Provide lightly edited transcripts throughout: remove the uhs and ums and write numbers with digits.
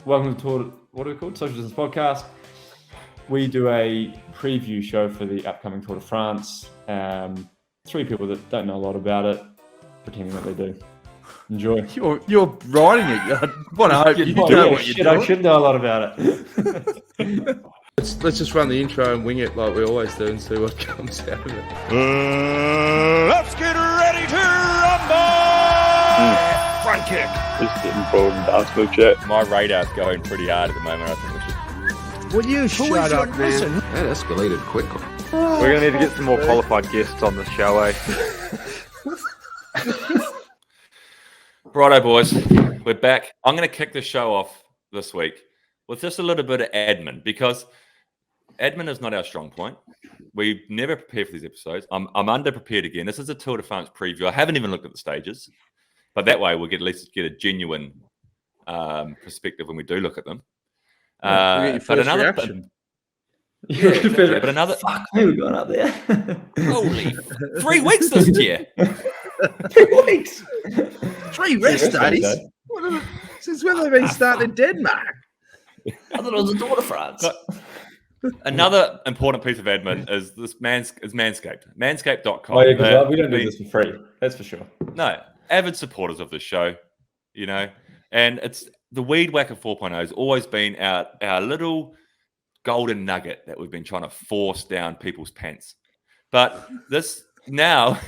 Welcome to Tour. What are we called? Social Distance Podcast. We do a preview show for the upcoming Tour de France. Three people that don't know a lot about it, pretending that they do. Enjoy. You're writing it. I want to hope you know what you're doing. I should know a lot about it. Let's just run the intro and wing it like we always do and see what comes out of it. Let's get ready to rumble! Front kick. Just getting forward in basketball chat. My radar's going pretty hard at the moment. I think we should. Will you shut up, man? That escalated quickly. We're going to need to get some more qualified guests on the show, eh? Righto, boys. We're back. I'm going to kick the show off this week with just a little bit of admin because admin is not our strong point. We never prepare for these episodes. I'm underprepared again. This is a Tour de France preview. I haven't even looked at the stages, but that way we'll at least get a genuine perspective when we do look at them. But another reaction. But another fuck me, we're going up there. Holy 3 weeks this year. 3 weeks. 3 rest days. Since when they've been starting in Denmark? I thought it was a Tour de France. Another important piece of admin is this Manscaped. Manscaped.com. Oh, yeah, because we don't do this for free. That's for sure. No, avid supporters of this show, you know, and it's the Weed Whacker 4.0 has always been our little golden nugget that we've been trying to force down people's pants. But this now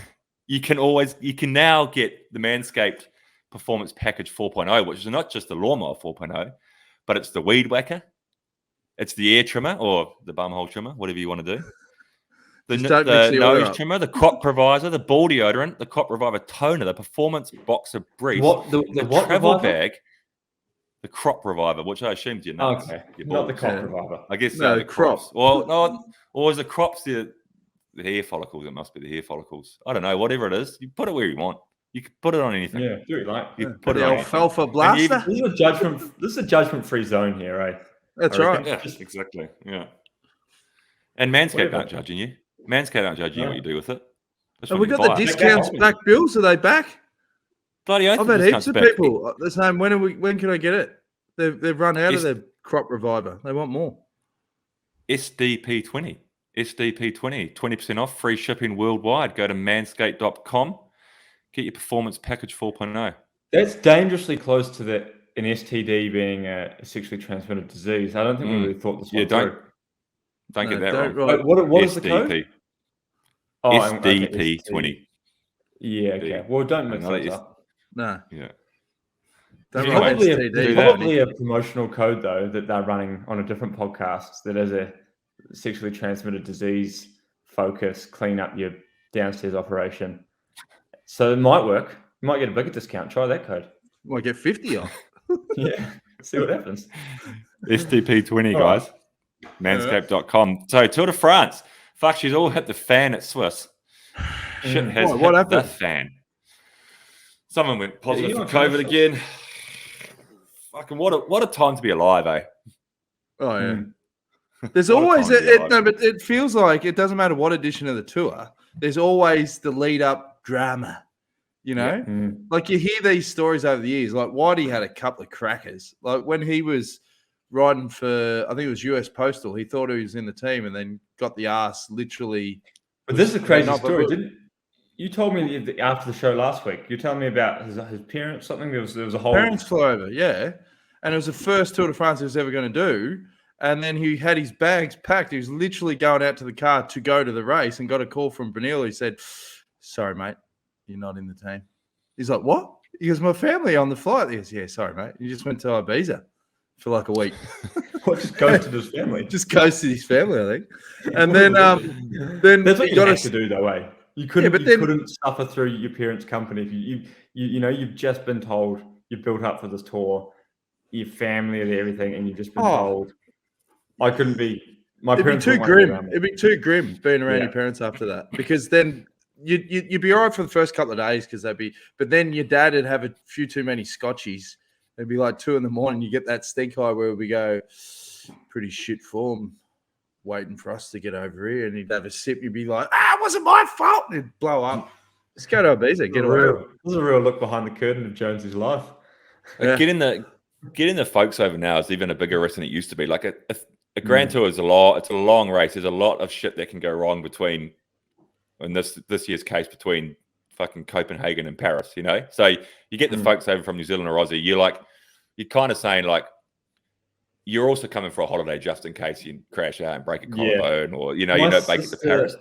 you can now get the Manscaped Performance Package 4.0, which is not just the Lawnmower 4.0, but it's the Weed Whacker, it's the air trimmer or the bumhole trimmer, whatever you want to do. The nose trimmer, the crop reviver, the ball deodorant, the crop reviver toner, the performance boxer brief, the travel reviver? bag, the crop reviver, which I assumed you know. Okay, not the crop reviver. I guess no, the crops. Well, no, or is the crops the hair follicles? It must be the hair follicles. I don't know. Whatever it is, you put it where you want. You can put it on anything. Yeah, do it like. You put it the on alfalfa blaster. This is a judgment-free zone here, right? That's right. Yeah, exactly. Yeah. And Manscaped aren't judging you. Manscaped aren't judging you what you do with it. Have we got the discounts back, Bills? Are they back? Bloody oath. I've had heaps of people. They're saying, when can I get it? They've run out of their crop reviver. They want more. SDP20. SDP20. 20% off, free shipping worldwide. Go to manscaped.com. Get your Performance Package 4.0. That's dangerously close to an STD being a sexually transmitted disease. I don't think we really thought this one through. Don't get that wrong. Right. What is the code? Oh, SDP20. Yeah, okay. Well, don't mix those up. No. Yeah. Probably a promotional code, though, that they're running on a different podcast that has a sexually transmitted disease focus, clean up your downstairs operation. So it might work. You might get a bigger discount. Try that code. Might get 50 off. Yeah. See what happens. SDP20, guys. Manscaped.com. So Tour de France. Fuck, she's all hit the fan at Swiss. Shit has hit the fan. Someone went positive for COVID again. Fucking what a time to be alive, eh? Oh yeah. There's always but it feels like it doesn't matter what edition of the tour. There's always the lead up drama. You know, like you hear these stories over the years. Like Whitey had a couple of crackers. Like when he was riding for, I think it was US Postal. He thought he was in the team and then got the ass literally. But this is a crazy story, didn't you? Told me after the show last week. You're telling me about his parents. Something there was a whole parents flew over, yeah, and it was the first Tour de France he was ever going to do. And then he had his bags packed. He was literally going out to the car to go to the race and got a call from Benil. He said, "Sorry, mate, you're not in the team." He's like, "What?" He goes, "My family on the flight." He goes, "Yeah, sorry, mate. You just went to Ibiza for like a week." What, just ghosted his family? Just ghosted his family, I think. And then that's what you got to do, though, eh? You couldn't suffer through your parents' company if you've just been told you've built up for this tour, your family and everything, and you've just been told. I couldn't be. It'd be too grim. It'd be too grim being around your parents after that, because then you'd be all right for the first couple of days because but then your dad would have a few too many scotchies. It'd be like 2 a.m. You get that stink eye where we go, pretty shit form, waiting for us to get over here, and he'd have a sip. You'd be like, it wasn't my fault. And it'd blow up. Just go to Ibiza, get away. This is a real look behind the curtain of Jones's life. Yeah. Get in getting the folks over now is even a bigger risk than it used to be. Like a Grand Tour is it's a long race. There's a lot of shit that can go wrong between, in this year's case, between fucking Copenhagen and Paris, you know? So you get the folks over from New Zealand or Aussie, you're kind of saying like, you're also coming for a holiday just in case you crash out and break a collarbone or, you don't make it to Paris.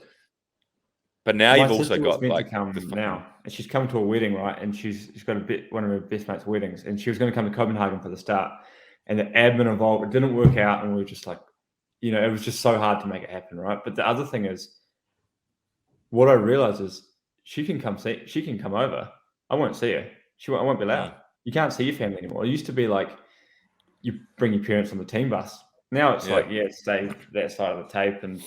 But now you've also got like now, and she's come to a wedding, right? And she's got one of her best mates' weddings, and she was going to come to Copenhagen for the start. And the admin involved, it didn't work out, and we were just like, it was just so hard to make it happen, right? But the other thing is, what I realized is she can come over. I won't see her. I won't be allowed. You can't see your family anymore. It used to be like you bring your parents on the team bus. Now it's like, stay that side of the tape, and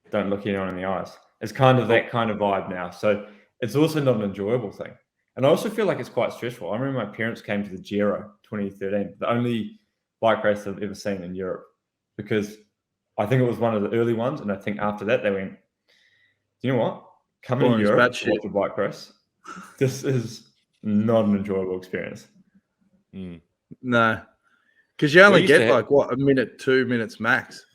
don't look anyone in the eyes. It's kind of that kind of vibe now. So it's also not an enjoyable thing. And I also feel like it's quite stressful. I remember my parents came to the Giro 2013, the only bike race I've ever seen in Europe, because I think it was one of the early ones. And I think after that, they went, you know what? Coming to Europe to watch a bike race, this is not an enjoyable experience. No, because you only get a minute, 2 minutes max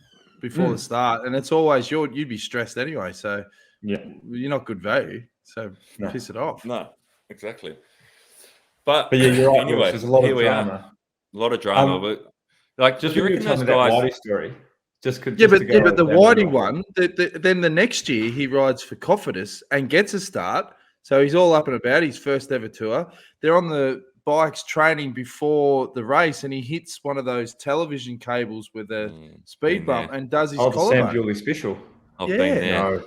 before the start, and it's always you'd be stressed anyway. So you're not good value. So piss it off. No, exactly. But you're right. Anyway, there's a lot of drama. A lot of drama, but like, just do you reckon those guys? Whitey story. But the Whitey one. Then the next year he rides for Cofidis and gets a start. So he's all up and about. His first ever tour. They're on the bikes training before the race, and he hits one of those television cables with a speed bump and does his collarbone. Sam Julie special. I've been there. No.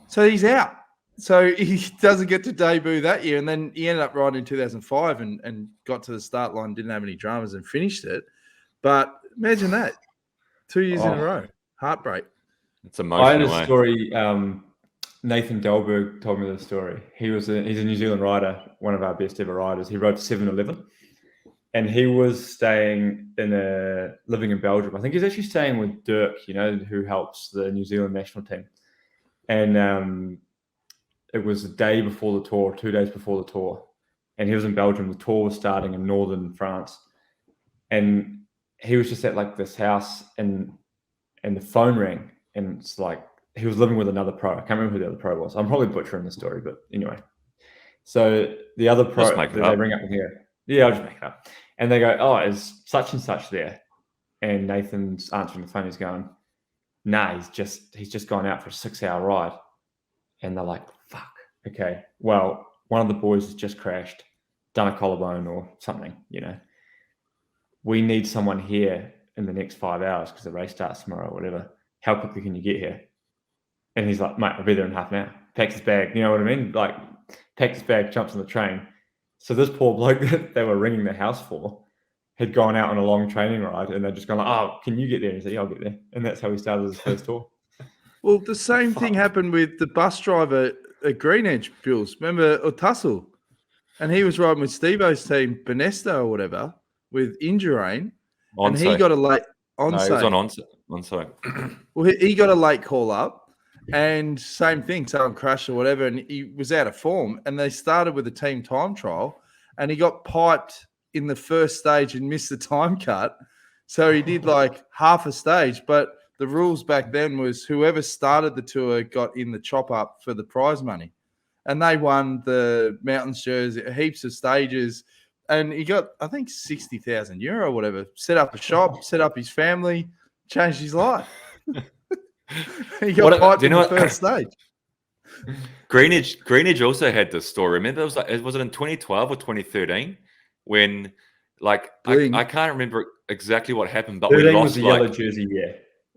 So he's out. So he doesn't get to debut that year, and then he ended up riding in 2005 and got to the start line, didn't have any dramas, and finished it. But imagine that, 2 years in a row, heartbreak. It's emotional. I had a story. Nathan Delberg told me the story. He's a New Zealand rider, one of our best ever riders. He rode 7-Eleven, and he was living in Belgium. I think he's actually staying with Dirk, who helps the New Zealand national team. And it was the day before the tour, 2 days before the tour, and he was in Belgium. The tour was starting in northern France, and he was just at like this house, and the phone rang, and it's like, he was living with another pro. I can't remember who the other pro was. I'm probably butchering the story, but anyway. So the other pro, they ring up in here. Yeah, I'll just make it up. And they go, oh, is such and such there? And Nathan's answering the phone. He's going, nah, he's just gone out for a 6-hour ride. And they're like, fuck. Okay, well, one of the boys has just crashed, done a collarbone or something, We need someone here in the next 5 hours because the race starts tomorrow or whatever. How quickly can you get here? And he's like, mate, I'll be there in half an hour. Packs his bag, you know what I mean? Like, packs his bag, jumps on the train. So this poor bloke that they were ringing the house for had gone out on a long training ride, and they're just gone like, oh, can you get there? And he said, yeah, I'll get there. And that's how he started his first tour. Well, the same thing happened with the bus driver at Green Edge, Bills. Remember Otassel? And he was riding with Steve-O's team, Benesto or whatever, with Indurain. And he got a late Onsay. No, he was on Onsay. Well, he got a late call up. And same thing, someone crashed or whatever, and he was out of form. And they started with a team time trial, and he got piped in the first stage and missed the time cut. So he did like half a stage. But the rules back then was whoever started the tour got in the chop up for the prize money. And they won the Mountains jersey, heaps of stages. And he got, I think, €60,000 or whatever. Set up a shop, set up his family, changed his life. He got piped in the first stage. Greenwich also had this story. Remember, was it in 2012 or 2013 when, like, I can't remember exactly what happened, but we lost was the yellow jersey,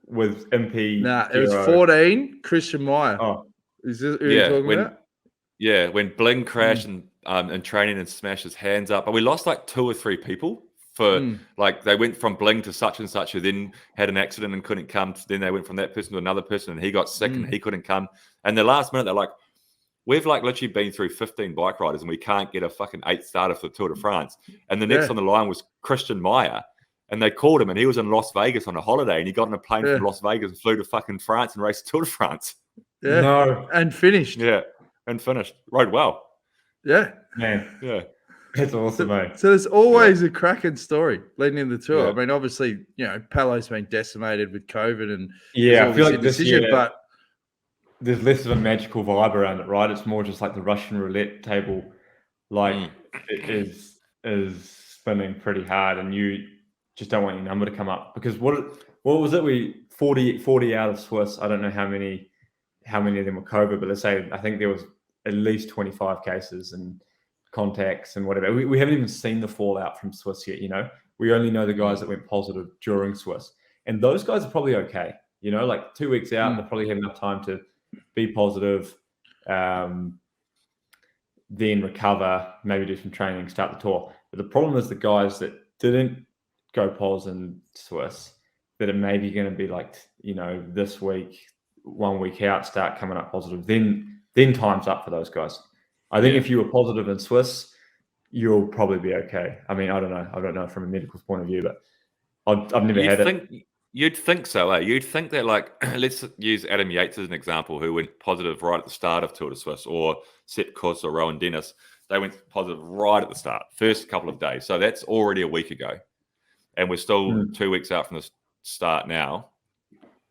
with MP. Nah, it was 14. Christian Meyer. Oh, is this who you're talking about? Yeah, when Bling crashed and training and smashed his hands up, but we lost like 2 or 3 people. Like they went from Bling to such and such, who then had an accident and couldn't come. Then they went from that person to another person, and he got sick and he couldn't come. And the last minute, they're like, we've like literally been through 15 bike riders and we can't get a fucking 8th starter for the Tour de France. And the next on the line was Christian Meyer. And they called him, and he was in Las Vegas on a holiday, and he got on a plane from Las Vegas and flew to fucking France and raced Tour de France. Yeah. No. And finished. Yeah. And finished. Rode well. Yeah. Man. Yeah. It's awesome, mate. So there's always a cracking story leading into the tour. Yeah. I mean, obviously, Palo's been decimated with COVID and I feel like this year, but there's less of a magical vibe around it, right? It's more just like the Russian roulette table, like it is spinning pretty hard, and you just don't want your number to come up because what was it? We 40 out of Swiss. I don't know how many of them were COVID, but let's say I think there was at least 25 cases and contacts and whatever. We haven't even seen the fallout from Swiss yet. We only know the guys that went positive during Swiss, and those guys are probably okay. Like 2 weeks out, they'll probably have enough time to be positive, then recover, maybe do some training, start the tour. But the problem is the guys that didn't go pos in Swiss, that are maybe going to be like, this week, 1 week out, start coming up positive. Then time's up for those guys. I think if you were positive in Swiss, you'll probably be okay. I mean, I don't know from a medical point of view, but I've never had it. You'd think so, eh? You'd think that, like, let's use Adam Yates as an example, who went positive right at the start of Tour de Suisse, or Sepp Kuss or Rowan Dennis. They went positive right at the start, first couple of days. So that's already a week ago. And we're still 2 weeks out from the start now.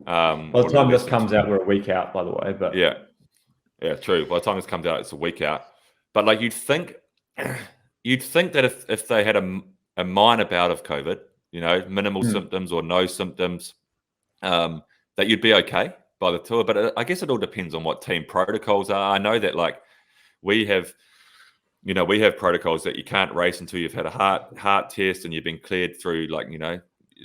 By the time this comes out, we're a week out, by the way. But yeah, true. By the time this comes out, it's a week out. But like you'd think that if they had a minor bout of COVID, minimal symptoms or no symptoms, that you'd be okay by the tour. But I guess it all depends on what team protocols are. I know that like we have protocols that you can't race until you've had a heart test and you've been cleared through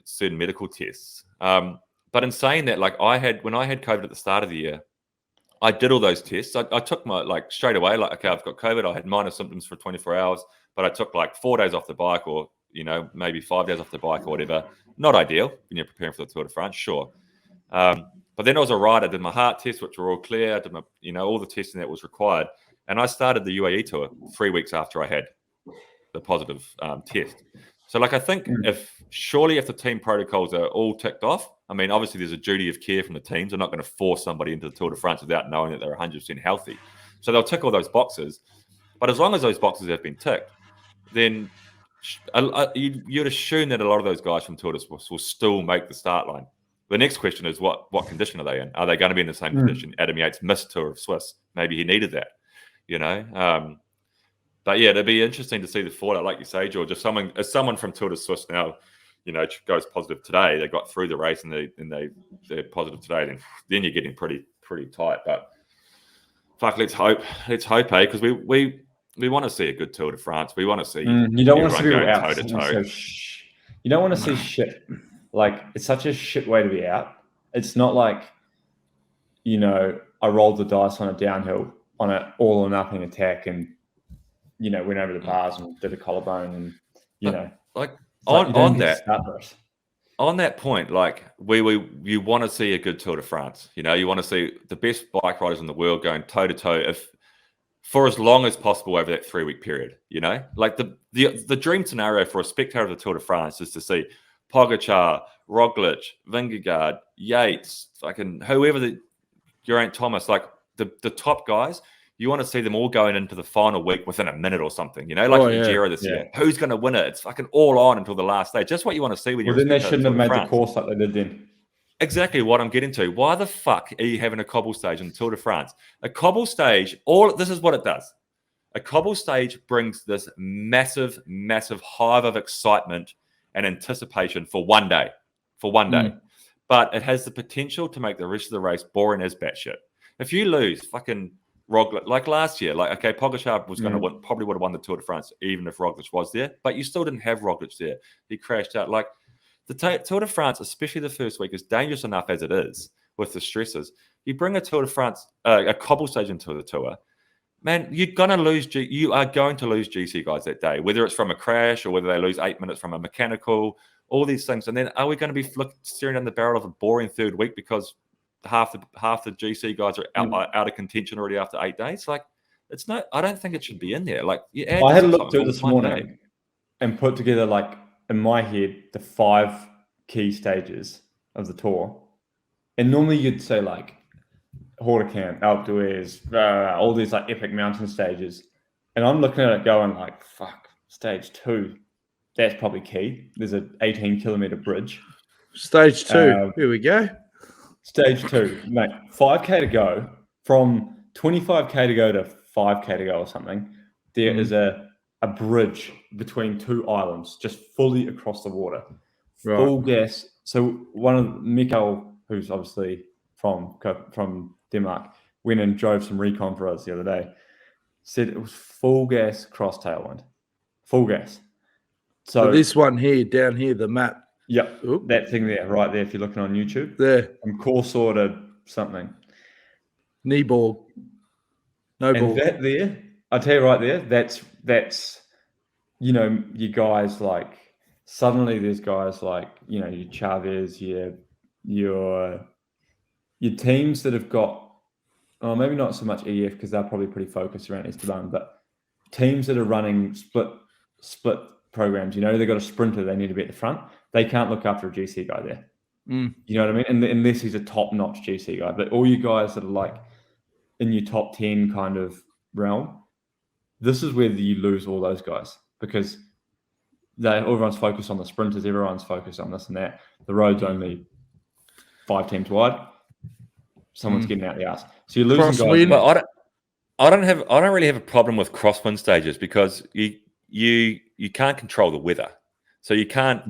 certain medical tests. But in saying that, like when I had COVID at the start of the year, I did all those tests. I took my straight away, okay, I've got COVID. I had minor symptoms for 24 hours, but I took 4 days off the bike, or maybe 5 days off the bike or whatever. Not ideal when you're preparing for the Tour de France, sure. But then I was all right. I did my heart tests, which were all clear. I did my, all the testing that was required. And I started the UAE tour 3 weeks after I had the positive test. So I think if the team protocols are all ticked off, I mean, obviously there's a duty of care from the teams. They're not going to force somebody into the Tour de France without knowing that they're 100% healthy. So they'll tick all those boxes. But as long as those boxes have been ticked, then you'd assume that a lot of those guys from Tour de France will still make the start line. The next question is what condition are they in? Are they going to be in the same condition? Adam Yates missed Tour of Swiss. Maybe he needed that, But yeah, it'd be interesting to see the fallout, like you say, George. If someone from Tour de Suisse now, goes positive today, they got through the race and they're positive today, then you're getting pretty tight. But fuck, let's hope, because we want to see a good Tour de France. We want to see you don't want to see going out toe to toe. You don't want to see shit. Like, it's such a shit way to be out. It's not like, I rolled the dice on a downhill on an all or nothing attack and went over the bars and did a collarbone and on that point, you want to see a good Tour de France. You want to see the best bike riders in the world going toe to toe for as long as possible over that 3 week period. The dream scenario for a spectator of the Tour de France is to see Pogacar, Roglic, Vingegaard, Yates, fucking whoever Geraint Thomas, the top guys. You want to see them all going into the final week within a minute or something, Giro this year. Who's going to win it? It's fucking all on until the last day. Just what you want to see when you're. Then they shouldn't have made the course like they did then. Exactly what I'm getting to. Why the fuck are you having a cobble stage in the Tour de France? A cobble stage, this is what it does. A cobble stage brings this massive, massive hive of excitement and anticipation for one day. But it has the potential to make the rest of the race boring as batshit. If you lose fucking Roglic, like last year, Pogacar was going to win, probably would have won the Tour de France even if Roglic was there, but you still didn't have Roglic there. He crashed out. The Tour de France, especially the first week, is dangerous enough as it is with the stresses. You bring a Tour de France, a cobble stage into the tour, man, you are going to lose GC guys that day, whether it's from a crash or whether they lose 8 minutes from a mechanical, all these things. And then are we going to be staring down the barrel of a boring third week because half the GC guys are out of contention already after 8 days? It's not. I don't think it should be in there. I had a look through this morning and put together in my head the 5 key stages of the tour, and normally you'd say Hordekamp, Alpe d'Huez, all these epic mountain stages, and I'm looking at it going fuck, Stage 2, that's probably key. There's an 18-kilometer bridge. Stage 2, here we go. Stage 2, mate, 5K to go. From 25K to go to 5K to go or something, there is a bridge between two islands, just fully across the water. Right. Full gas. So one of Mikkel, who's obviously from Denmark, went and drove some recon for us the other day, said it was full gas cross tailwind. Full gas. So this one here, down here, the map. Yep. Oop. That thing there, right there, if you're looking on YouTube. There. From course order something. Knee ball. No ball. And that there, I'll tell you right there, that's you know, you guys like, suddenly there's guys like, you know, your Chavez, your teams that have got, maybe not so much EF because they're probably pretty focused around Esteban, but teams that are running split programs, you know, they've got a sprinter, they need to be at the front. They can't look after a GC guy there. You know what I mean? And unless he's a top-notch GC guy. But all you guys that are like in your top 10 kind of realm, this is where you lose all those guys because everyone's focused on the sprinters, everyone's focused on this and that. The road's only 5 teams wide. Someone's getting out the ass. So you're losing guys. But I don't really have a problem with crosswind stages because you can't control the weather. So you can't,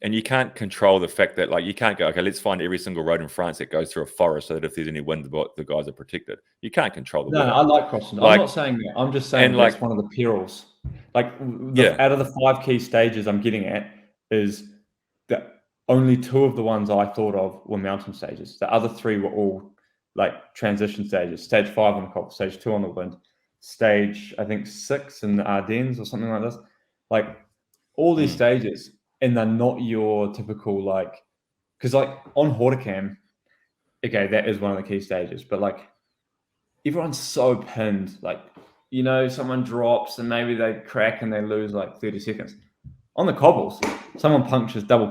and you can't control the fact that, like, you can't go, okay, let's find every single road in France that goes through a forest so that if there's any wind, the guys are protected. You can't control the weather. No, I like crosswind. I'm not saying that. I'm just saying that's one of the perils. Like, out of the 5 key stages I'm getting at is that only 2 of the ones I thought of were mountain stages. The other 3 were all, like, transition stages. Stage 5 on the cobble, stage 2 on the wind, stage, I think, 6 in the Ardennes or something like this. Like, all these stages, and they're not your typical, like, because like on Horticam, okay, that is one of the key stages, but like everyone's so pinned, like, you know, someone drops and maybe they crack and they lose like 30 seconds. On the cobbles, someone punctures, double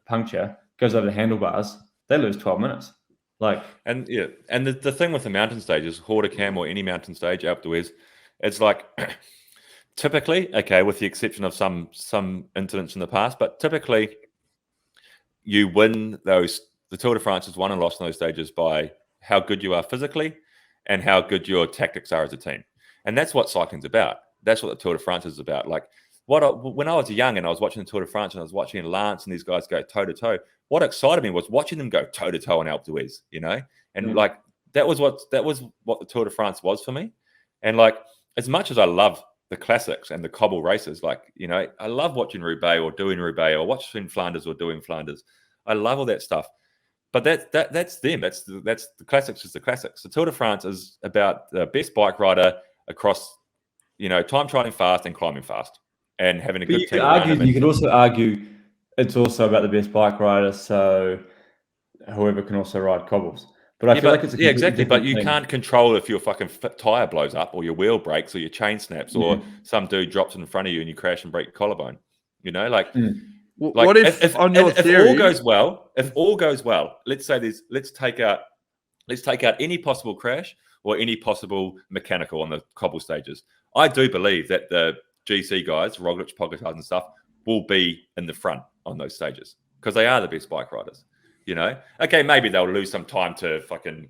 puncture, goes over the handlebars, they lose 12 minutes. Like, and the thing with the mountain stages, Horticam or any mountain stage, Alpe d'Huez, it's like typically, okay, with the exception of some incidents in the past, but typically you win those. The Tour de France is won and lost in those stages by how good you are physically and how good your tactics are as a team. And that's what cycling's about. That's what the Tour de France is about. Like, when I was young and I was watching the Tour de France and I was watching Lance and these guys go toe to toe, what excited me was watching them go toe to toe on Alpe d'Huez, you know? And like, that was what the Tour de France was for me. And like, as much as I love the classics and the cobble races, like, you know, I love watching Roubaix or doing Roubaix or watching Flanders or doing Flanders. I love all that stuff. But that's them. That's the classics is the classics. The Tour de France is about the best bike rider across, you know, time trialing fast and climbing fast and having a good team. You could also argue it's also about the best bike rider, so whoever can also ride cobbles. But I feel like it's exactly. But you can't control if your fucking tire blows up or your wheel breaks or your chain snaps or some dude drops in front of you and you crash and break your collarbone. You know, like, like what if on your theory, if all goes well, let's say let's take out any possible crash or any possible mechanical on the cobble stages. I do believe that the GC guys, Roglic, Pogacar and stuff, will be in the front on those stages because they are the best bike riders. You know, okay, maybe they'll lose some time to fucking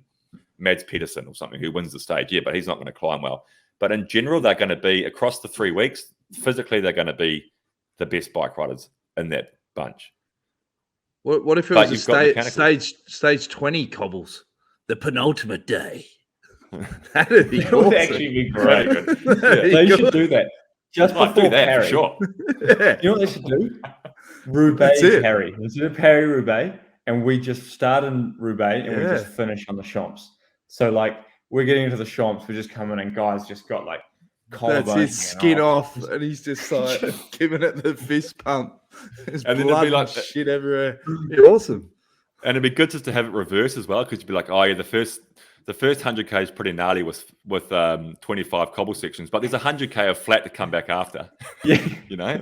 Mads Pedersen or something who wins the stage. Yeah, but he's not going to climb well. But in general, they're going to be across the 3 weeks. Physically, they're going to be the best bike riders in that bunch. What if it was a stage 20 cobbles, the penultimate day? That'd be awesome. Would actually be great. They should do that. Just before Paris. For sure. You know what they should do? Roubaix Paris. Let's do Paris Roubaix. And we just start in Roubaix and we just finish on the Champs. So, like, we're getting into the Champs. We're just coming and guys just got, like, collarbone. That's his skin off. And he's just, like, giving it the fist pump. There's and blood then like shit everywhere. It'd be awesome. And it'd be good just to have it reverse as well because you'd be like, oh, yeah, the first 100K is pretty gnarly with 25 cobble sections. But there's 100K of flat to come back after. Yeah. You know?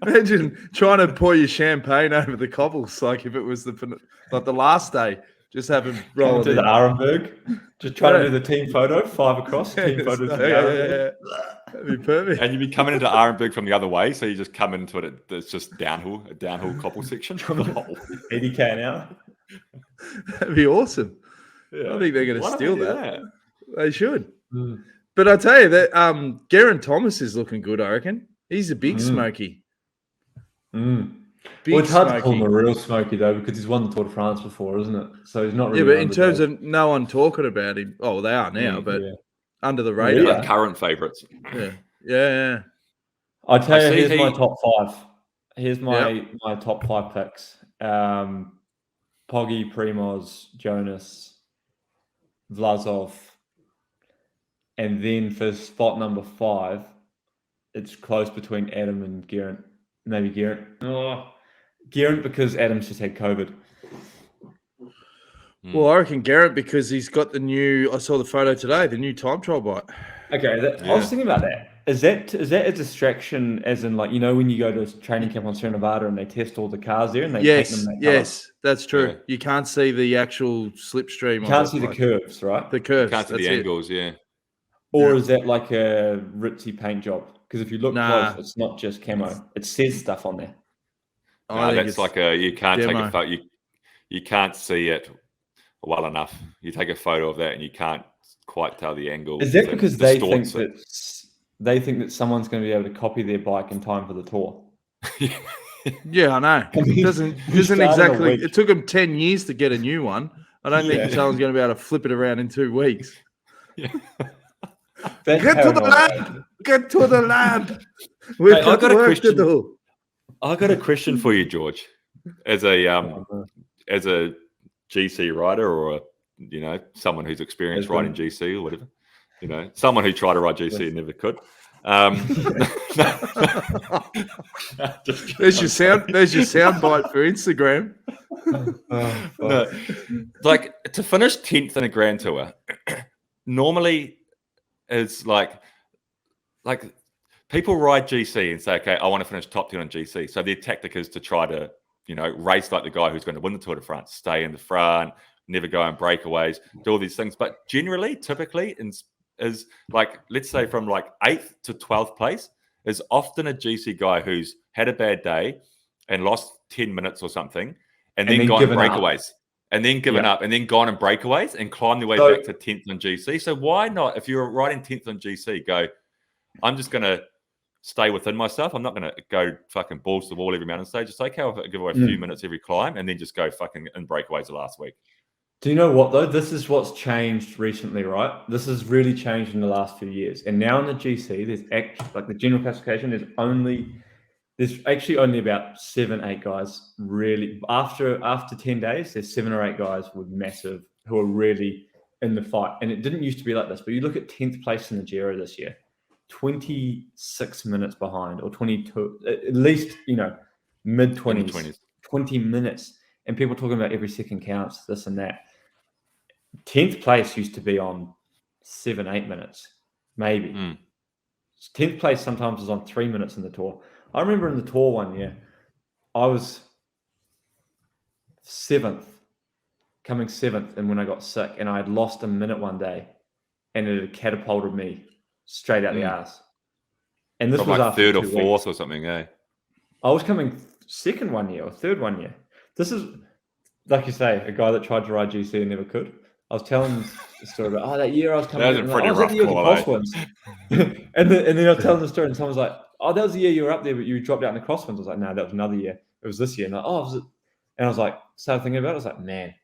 Imagine trying to pour your champagne over the cobbles, like if it was the last day. Just have him roll to the Arenberg. Just trying to do the team photo, 5 across. Team photos. That'd be perfect. And you'd be coming into Arenberg from the other way, so you just come into it. It's just a downhill cobble section. 80k an hour. That'd be awesome. Yeah. I think they're going to steal that. They should. But I tell you that Geraint Thomas is looking good. I reckon he's a big smoky. Well, it's hard to call him a real smoky though, because he's won the Tour de France before, isn't it? So he's not really. Yeah, but in terms of no one talking about him, oh, they are now, but under the radar. Yeah, current favourites. Yeah. I tell you, here's my top 5. Here's my top 5 picks: Poggy, Primoz, Jonas, Vlasov, and then for spot number 5, it's close between Adam and Geraint. Maybe Geraint. Geraint because Adam's just had COVID. Well, I reckon Geraint because he's got the new. I saw the photo today. The new time trial bike. Okay, I was thinking about that. Is that a distraction? As in, like, you know, when you go to a training camp on Sierra Nevada and they test all the cars there and they paint them. Yes, that's true. Yeah. You can't see the actual slipstream. You can't see the curves, right? The curves. You can't see the angles. Yeah. Or is that like a ritzy paint job? Because if you look close, it's not just camo. It says stuff on there. No, that's like you can't take a photo. You can't see it well enough. You take a photo of that and you can't quite tell the angle. Is that because they think that someone's going to be able to copy their bike in time for the tour? Yeah, I know. It doesn't exactly. It took them 10 years to get a new one. I don't think someone's going to be able to flip it around in 2 weeks. Yeah. Get to the lab. Get to the lab. We've got work to do. I got a question for you, George. As a GC rider, or someone who's experienced riding GC or whatever, someone who tried to ride GC and never could. There's your sound bite for Instagram. No, like to finish 10th in a Grand Tour, normally is like people ride GC and say, okay, I want to finish top 10 on GC. So their tactic is to try to, race like the guy who's going to win the Tour de France, stay in the front, never go on breakaways, do all these things. But generally, typically, is like, let's say from like 8th to 12th place, is often a GC guy who's had a bad day and lost 10 minutes or something, and then gone on breakaways. And then given up, and then gone on breakaways and climbed their way back to 10th on GC. So why not, if you're riding 10th on GC, go, I'm just going to stay within myself. I'm not going to go fucking balls to the wall every mountain stage. It's okay if I give away a few minutes every climb and then just go fucking in breakaways the last week. Do you know what, though? This is what's changed recently, right? This has really changed in the last few years. And now in the GC, there's actually, like the general classification, there's actually only about 7-8 guys really. After 10 days, there's 7 or 8 guys with massive who are really in the fight. And it didn't used to be like this, but you look at 10th place in the Giro this year, 26 minutes behind, or 22, at least, mid-20s, 20 minutes. And people talking about every second counts, this and that. 10th place used to be on 7-8 minutes, maybe. 10th place sometimes was on 3 minutes in the Tour. I remember in the Tour one year, I was 7th, coming 7th, and when I got sick, and I had lost a minute one day, and it had catapulted me straight out the arse. And this was like after 3rd or 4th or something, eh? I was coming 2nd one year or 3rd one year. This is, like you say, a guy that tried to ride GC and never could. I was telling the story about, that year I was coming. That was a pretty rough call, and then I was telling the story, and someone was like, that was the year you were up there, but you dropped out in the crosswinds. I was like, no, that was another year. It was this year. And was it? And I was like, started thinking about it. I was like, man,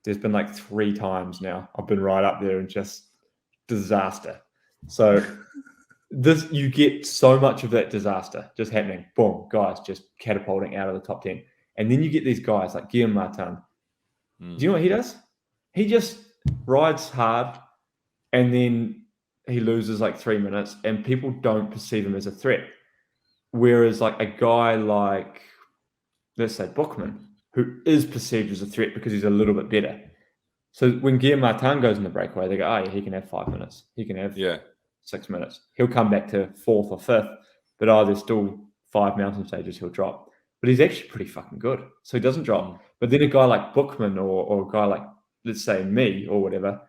there's been like 3 times now I've been right up there and just disaster. So you get so much of that disaster just happening. Boom, guys just catapulting out of the top 10. And then you get these guys like Guillaume Martin. Do you know what he does? He just rides hard, and then he loses like 3 minutes, and people don't perceive him as a threat. Whereas like a guy like, let's say, Bookman, who is perceived as a threat because he's a little bit better. So when Guillaume Martin goes in the breakaway, they go, he can have 5 minutes. He can have 6 minutes. He'll come back to 4th or 5th, but there's still 5 mountain stages he'll drop. But he's actually pretty fucking good. So he doesn't drop. But then a guy like Bookman or a guy like let's say me or whatever,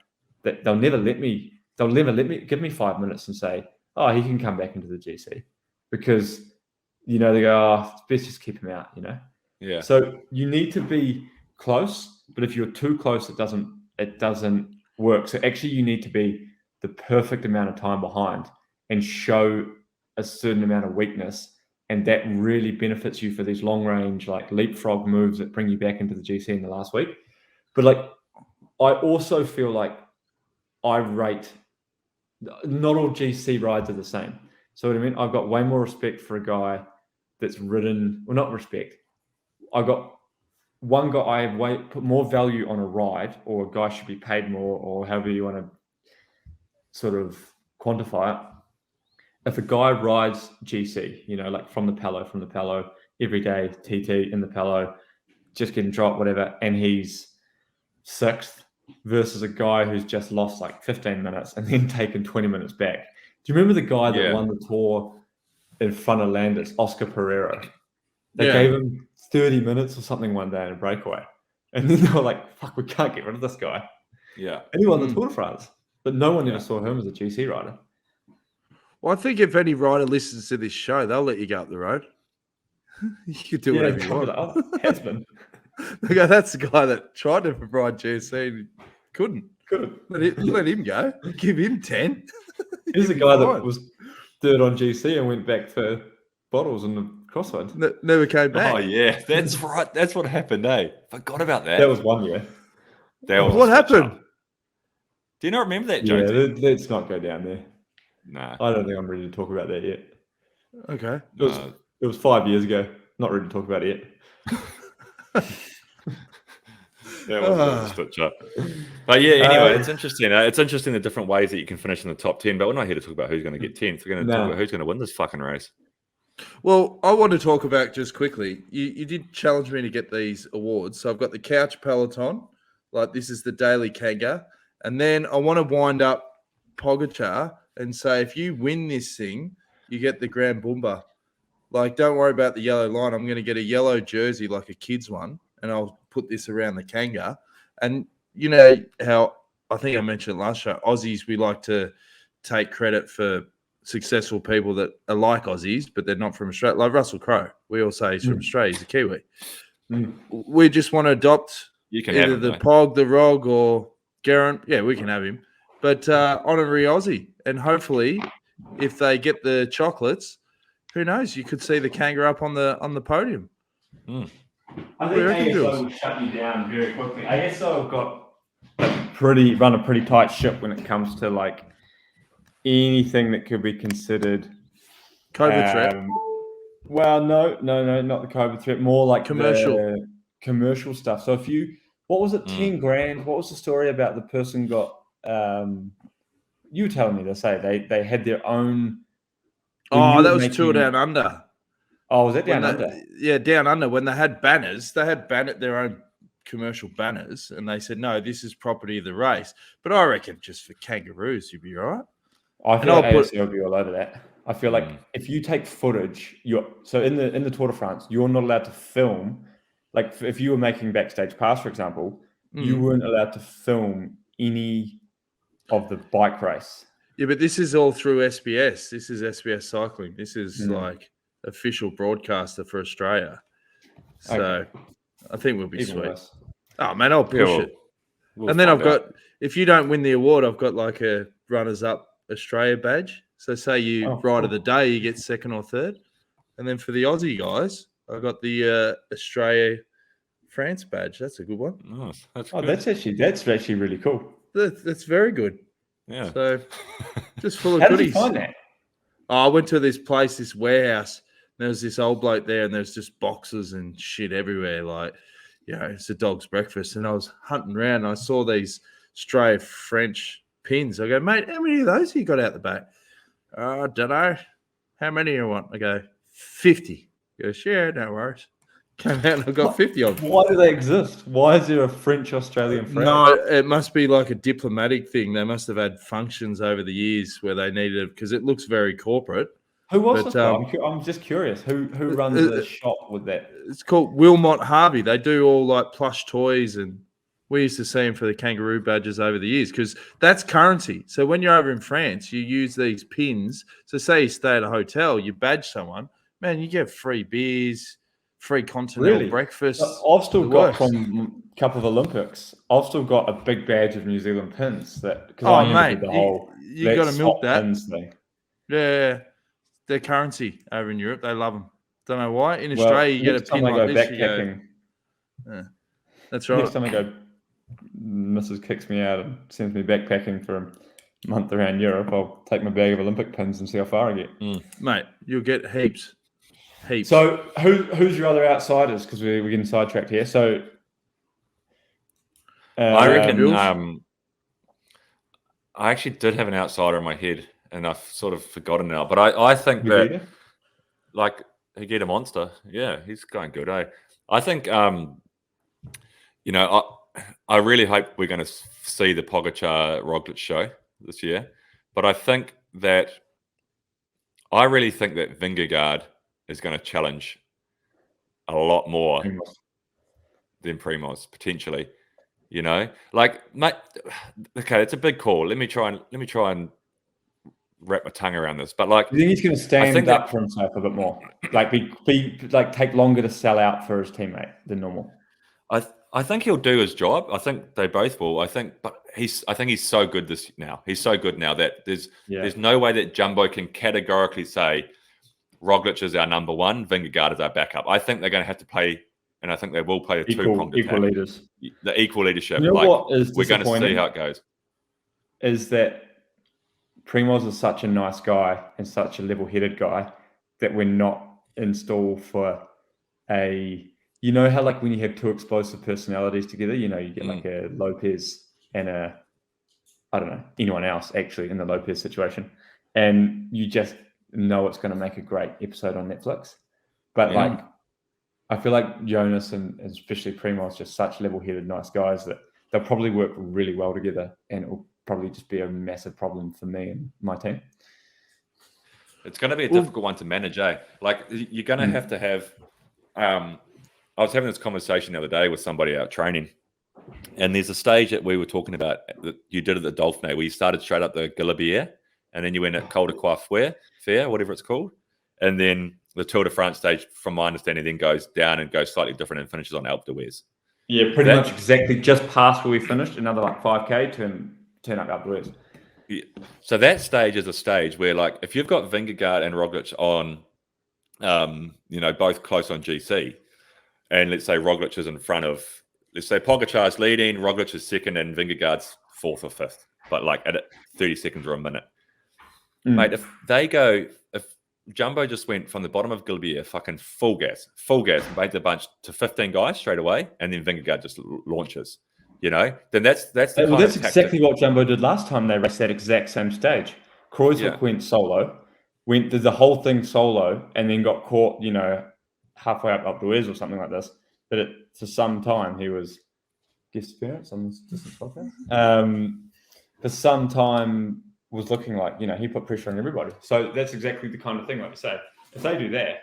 that they'll never let me give me 5 minutes and say, oh, he can come back into the GC, because they go, oh, it's best just keep him out, Yeah. So you need to be close, but if you're too close, it doesn't work. So actually, you need to be the perfect amount of time behind and show a certain amount of weakness, and that really benefits you for these long range like leapfrog moves that bring you back into the GC in the last week. But like, I also feel like I rate not all GC rides are the same. So what I mean, I've got way more respect for a guy that's ridden, well, not respect. I got one guy I put more value on a ride, or a guy should be paid more, or however you want to sort of quantify it. If a guy rides GC, like from the Palo every day, TT in the Palo, just getting dropped, whatever, and he's 6th, versus a guy who's just lost like 15 minutes and then taken 20 minutes back. Do you remember the guy that won the Tour in front of Landis, Oscar Pereira? They gave him 30 minutes or something one day in a breakaway. And then they were like, fuck, we can't get rid of this guy. Yeah. And he won the Tour de France. But no one ever saw him as a GC rider. Well, I think if any rider listens to this show, they'll let you go up the road. You could do whatever you want. Like, oh, has-been. They go, that's the guy that tried to provide GC and couldn't. Let him go. Give him 10. He's the guy that was 3rd on GC and went back for bottles in the crossroads. Never came back. Oh, yeah. That's right. That's what happened, eh? Forgot about that. That was one year. What happened? Do you not remember that, Jonsey? Yeah, let's not go down there. No. I don't think I'm ready to talk about that yet. Okay. It was 5 years ago. Not ready to talk about it yet. That was stitch up. But yeah, anyway, it's interesting. It's interesting the different ways that you can finish in the top 10, but we're not here to talk about who's going to get 10th. We're going to talk about who's going to win this fucking race. Well, I want to talk about just quickly. You did challenge me to get these awards. So I've got the Couch Peloton. Like, this is the Daily Kanga. And then I want to wind up Pogacar and say, if you win this thing, you get the Grand Boomba. Like, don't worry about the yellow line. I'm going to get a yellow jersey, like a kid's one, and I'll put this around the Kanga. And you know how I think I mentioned last show, Aussies, we like to take credit for successful people that are like Aussies, but they're not from Australia. Like Russell Crowe. We all say he's from Australia. He's a Kiwi. We just want to adopt either the Pog, the Rog, or Geraint. Yeah, we can have him. But honorary Aussie. And hopefully, if they get the chocolates, who knows? You could see the Kanga up on the podium. I think ASO will shut you down very quickly. ASO have got run a pretty tight ship when it comes to like anything that could be considered COVID threat. Well, no, not the COVID threat. More like commercial stuff. So what was it? 10 grand. What was the story about the person got? You were telling me they had their own. Oh, that was Tour Down Under. Oh, was that Down Under? Yeah, Down Under. When they had banners, they had their own commercial banners, and they said, no, this is property of the race. But I reckon just for kangaroos, you'd be all right. I feel like ASL will be all over that. I feel like if you take footage, so in the Tour de France, you're not allowed to film. Like if you were making Backstage Pass, for example, you weren't allowed to film any of the bike race. Yeah, but this is all through SBS. This is SBS Cycling. This is like official broadcaster for Australia. So I think we'll be sweet. Worse. Oh, man, I'll push it. And then I've got, if you don't win the award, I've got like a runners-up Australia badge. So say you ride of the day, you get 2nd or 3rd. And then for the Aussie guys, I've got the Australia France badge. That's a good one. Nice. That's actually really cool. That's very good. Yeah. So just full of How goodies. Did you find that? I went to this place, this warehouse. And there was this old bloke there, and there's just boxes and shit everywhere. Like, it's a dog's breakfast. And I was hunting around, and I saw these Australia French pins. I go, mate, how many of those have you got out the back? I don't know. How many do you want? I go, 50. He goes, yeah, no worries. Came out and I got 50 of them. Why do they exist? Why is there a French-Australian friend? No, it must be like a diplomatic thing. They must have had functions over the years where they needed it because it looks very corporate. Who was this guy? I'm just curious. Who runs the shop with that? It's called Wilmot Harvey. They do all like plush toys and We used to see them for the kangaroo badges over the years because that's currency. So when you're over in France, you use these pins. So say you stay at a hotel, you badge someone, man, you get free beers, free continental breakfast. I've still got from a couple of Olympics. I've still got a big badge of New Zealand pins because I did the whole you got to milk that pins thing. Yeah, they're currency over in Europe. They love them. Don't know why. In Australia, you get a pin like this. Backpacking. Yeah, that's right. Next time I go, Mrs. kicks me out and sends me backpacking for a month around Europe. I'll take my bag of Olympic pins and see how far I get. Mate, you'll get heaps. So who's your other outsiders? Because we're getting sidetracked here. So I reckon I actually did have an outsider in my head, and I've sort of forgotten now. But I think that like Higuita Monster, yeah, he's going good. I think I really hope we're going to see the Pogačar-Roglic show this year. But I really think that Vingegaard is going to challenge a lot more than Primoz, potentially. Like, mate, okay, it's a big call. Let me try and wrap my tongue around this. But like, you think he's going to stand up for himself a bit more, like take longer to sell out for his teammate than normal? I think he'll do his job. I think they both will. I think he's so good now. He's so good now that there's no way that Jumbo can categorically say Roglic is our number one, Vingegaard is our backup. I think they're going to have to play, and I think they will play two-pronged equal leaders. The equal leadership. What is we're going to see how it goes. Is that Primoz is such a nice guy and such a level-headed guy that we're not in stall for a... You know how like when you have two explosive personalities together, you get like a Lopez and anyone else actually in the Lopez situation. And you just know it's going to make a great episode on Netflix. But like, I feel like Jonas and especially Primoz just such level-headed, nice guys that they'll probably work really well together, and it will probably just be a massive problem for me and my team. It's going to be a difficult one to manage, eh? Like, you're going to have I was having this conversation the other day with somebody out training, and there's a stage that we were talking about that you did at the Dauphiné where you started straight up the Galibier, and then you went at Col de Coiffure, whatever it's called, and then the Tour de France stage, from my understanding, then goes down and goes slightly different and finishes on Alpe d'Huez. Yeah, pretty much exactly just past where we finished. Another like 5K, turn up Alpe d'Huez. Yeah. So that stage is a stage where, like, if you've got Vingegaard and Roglic on, both close on GC, and let's say Roglic is in front of, let's say Pogačar is leading, Roglic is second, and Vingegaard's fourth or fifth, but like at 30 seconds or a minute. Mate, if Jumbo just went from the bottom of Galibier, fucking full gas, and made the bunch to 15 guys straight away, and then Vingegaard just launches, then that's exactly what Jumbo did last time they raced that exact same stage. Kruijswijk went solo, did the whole thing solo, and then got caught, halfway up Alpe d'Huez or something like this. But for some time he was guest appearance on this distance podcast. For some time was looking like he put pressure on everybody. So that's exactly the kind of thing, like you say. If they do that,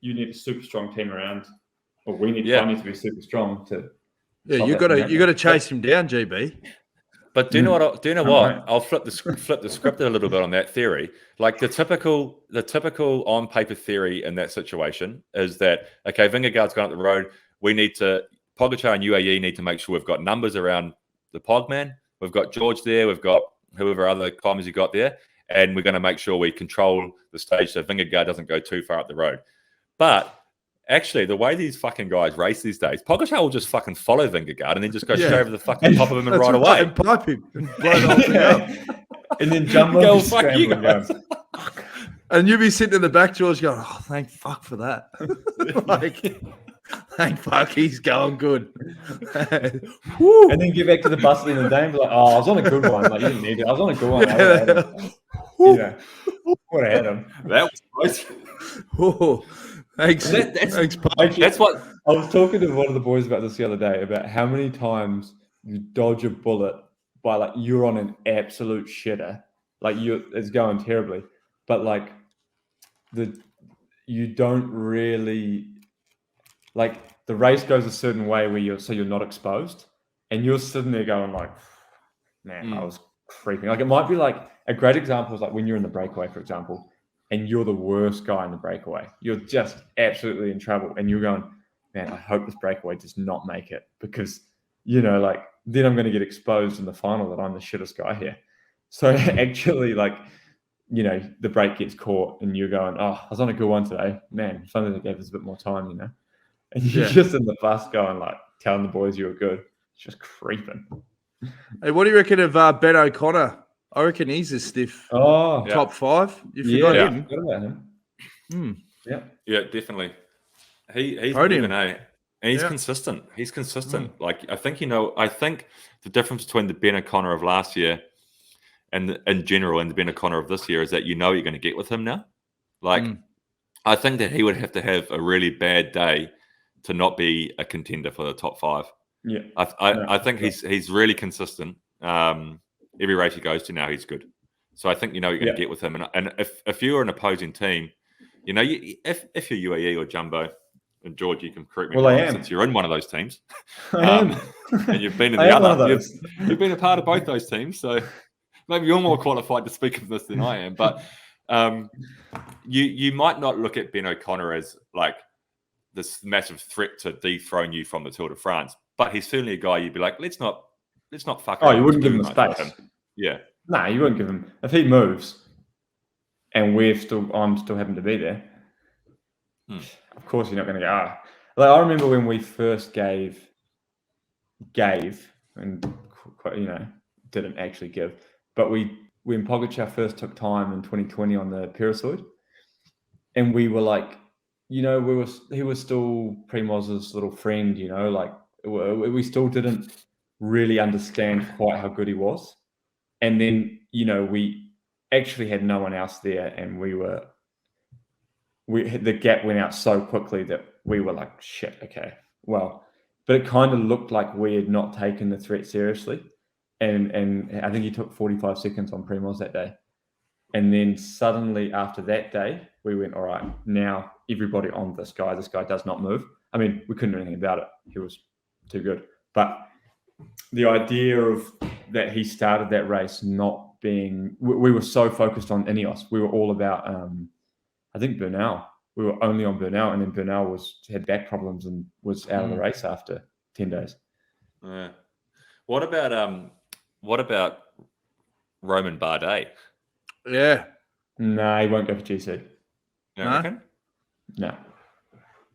you need a super strong team around, or we need to be super strong to. Yeah, you got to chase him down, GB. But do you know what? I'll flip the script a little bit on that theory. Like the typical on paper theory in that situation is that, okay, Vingegaard's gone up the road. Pogačar and UAE need to make sure we've got numbers around the Pogman. We've got George there. We've got whoever other climbers you got there. And we're going to make sure we control the stage so Vingegaard doesn't go too far up the road. But actually, the way these fucking guys race these days, Pogačar will just fucking follow Vingegaard and then just go straight over the fucking top of him and right away. And pipe him. And blow the whole thing up. And then Jumbo go, fuck you guys. And you'll be sitting in the back, George, going, oh, thank fuck for that. Thank fuck, he's going good. And then get back to the bus at the end of the day and be like, oh, I was on a good one. Like, you didn't need it. I was on a good one. I would have had him. That was close. Thanks. That's what I was talking to one of the boys about this the other day, about how many times you dodge a bullet by like you're on an absolute shitter, like it's going terribly, but like you don't really like the race goes a certain way where you're not exposed, and you're sitting there going like, man, I was creeping. Like it might be like a great example is like when you're in the breakaway, for example, and you're the worst guy in the breakaway. You're just absolutely in trouble, and you're going, man, I hope this breakaway does not make it because like then I'm going to get exposed in the final that I'm the shittest guy here. So actually, like, the break gets caught and you're going, oh, I was on a good one today. Man, if only they gave us a bit more time, And you're just in the bus going, like, telling the boys you were good. It's just creeping. Hey, what do you reckon of Ben O'Connor? I reckon he's a stiff top 5. You forgot him. Forgot about him. Yeah, definitely. He's moving, and he's consistent. He's consistent. Like I think the difference between the Ben O'Connor of last year and in general and the Ben O'Connor of this year is that you're going to get with him now. Like I think that he would have to have a really bad day to not be a contender for the top 5. Yeah, I think he's really consistent. Every race he goes to now, he's good. So I think you're going to get with him. And if you're an opposing team, if you're UAE or Jumbo, and George, you can correct me wrong since you're in one of those teams, and you've been in the other. You've been a part of both those teams, so maybe you're more qualified to speak of this than I am. But you might not look at Ben O'Connor as like this massive threat to dethrone you from the Tour de France, but he's certainly a guy you'd be like, let's not fuck. Oh, you wouldn't give him the space. Yeah. No, you wouldn't give him if he moves, and I'm still having to be there. Of course, you're not going to go. Like I remember when we first gave, and didn't actually give, but when Pogačar first took time in 2020 on the Pirasoid, and we were like, he was still Primoz's little friend, like we still didn't really understand quite how good he was, and then we actually had no one else there, and the gap went out so quickly that we were like, shit, okay, well, but it kind of looked like we had not taken the threat seriously. And I think he took 45 seconds on Primoz that day. And then suddenly after that day, we went, all right, now everybody on this guy. This guy does not move. I mean, we couldn't do anything about it. He was too good. But the idea of that he started that race not being, we were so focused on Ineos. We were all about, I think Bernal. We were only on Bernal, and then Bernal had back problems and was out of the race after 10 days. Yeah. What about Roman Bardet? Yeah. No, he won't go for GC. No? No.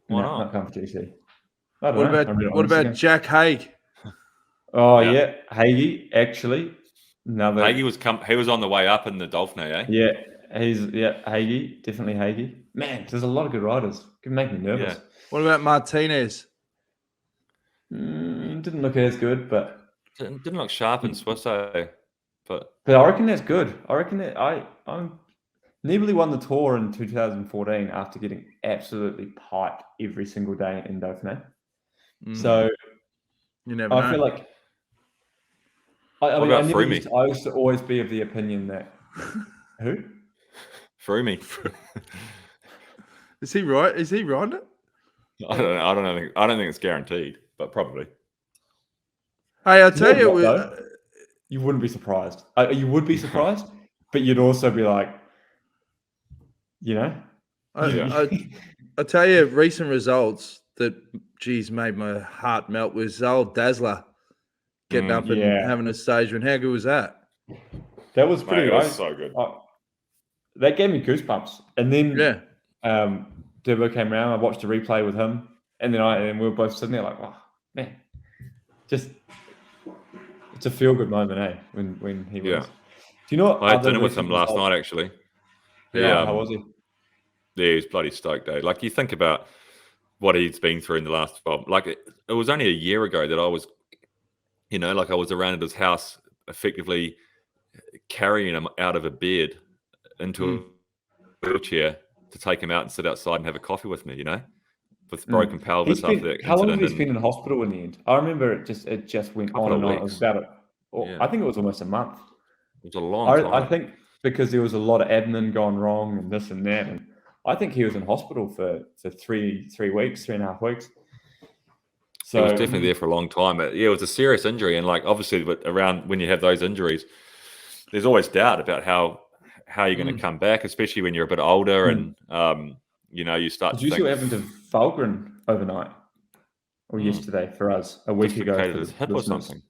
Why not? Not going for GC. What about Jack Haig? Oh yeah, Hagee actually. Hagee he was on the way up in the Dauphiné, eh? Yeah, Hagee, definitely Hagee. Man, there's a lot of good riders. It can make me nervous. Yeah. What about Martinez? Didn't look as good, but didn't look sharp in Swiss, but I reckon that's good. I reckon that I'm Nibali won the Tour in 2014 after getting absolutely piped every single day in Dauphiné. So you never know. I feel like I used to always be of the opinion that who? Froome. Is he right? Is he riding it? I don't think it's guaranteed, but probably. Hey, I'll tell you, you wouldn't be surprised. You would be surprised, but you'd also be like, I'll tell you, recent results that, made my heart melt was old Dazzler getting up and having a stage win. How good was that? That was pretty good. That was so good. That gave me goosebumps. And then Durbo came around. I watched a replay with him, and then we were both sitting there like, oh man, just it's a feel good moment, eh? When he wins. Do you know what? I had dinner with him last night, actually. Yeah, how was he? Yeah, he was bloody stoked, eh? Like you think about what he's been through in the last 12. Like it was only a year ago that I was, I was around at his house, effectively carrying him out of a bed into a wheelchair to take him out and sit outside and have a coffee with me, with broken pelvis after that incident. How long has he been in hospital in the end? I remember it just went on and on. It was about it. I think it was almost a month. It was a long time. I think because there was a lot of admin gone wrong and this and that, and I think he was in hospital for 3 weeks, 3.5 weeks. he was definitely there for a long time. But yeah, it was a serious injury, and like obviously, but around when you have those injuries, there's always doubt about how you're going to come back, especially when you're a bit older and you start. Did you see what happened to Fulgren overnight or yesterday for us a week ago? For his hip or something.